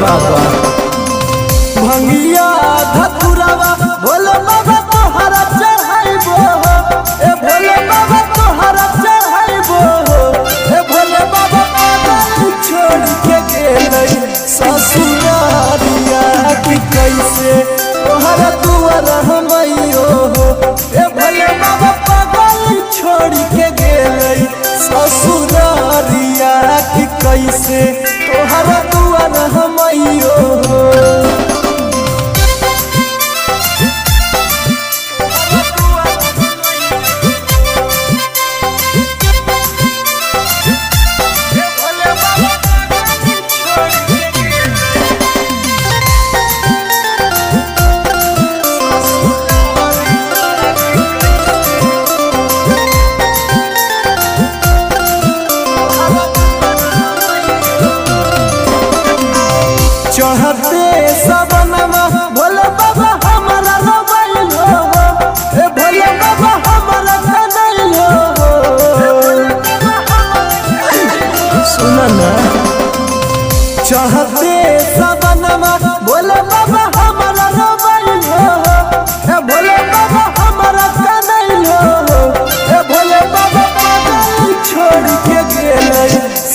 बाबा भंगिया धतुरावा भोले बाबा तोहरा चढ़ाइबो ए भोले बाबा तोहरा चढ़ाइबो ए भोले बाबा पागल छोड़ के गेलै ससुरारिया कि कैसे तोहरा दुआर हमइयो ए भोले बाबा पागल छोड़ के गेलै ससुरारिया कि कैसे तोहरा दुआर हमइयो चढ़ते सबनमा भोले बाबा हमारा रोबैल हो ए भोले बाबा हमारा कनैल हो सुन ना चढ़ते सबनमा भोले बाबा हमारा रोबैल हो ए भोले बाबा हमारा कनैल हो ए भोले बाबा पागल छोड़ के गेलै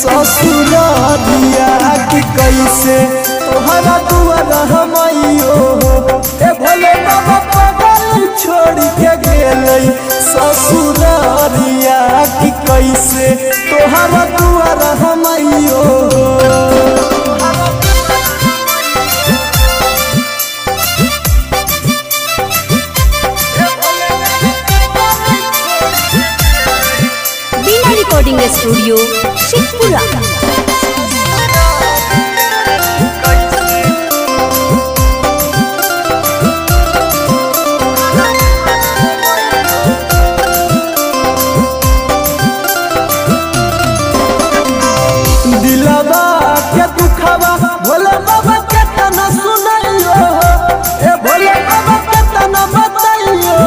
ससुरारिया कि कैसे तोहरा दुआर हमइयो ए भोले बाबा पागल छोड़ के गेलै ससुरारिया कि कैसे तोहरा दुआर हमइयो बीना रिकॉर्डिंग स्टूडियो शेखपुरा। दिलवा के दुखवा भोले बाबा के तना सुनाइयो ए भोले बाबा के तना बताइयो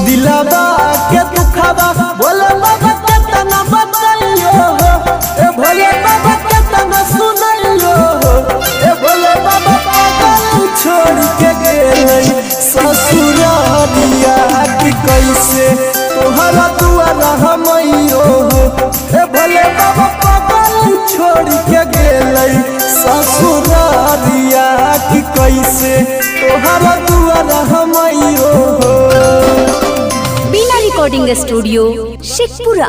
दिलवा के दुखवा भोले बाबा के तना बताइयो ए भोले बाबा के तना सुनाइयो ए भोले बाबा पागल छोड़ के गेलै ससुरारिया कि कैसे तोहरा दुआर हमइयो ए भोले बाबा पागल छोड़ के गेलै ससुरारिया कि कैसे तोहरा दुआर हमइयो बीना रिकॉर्डिंग स्टूडियो शेखपुरा।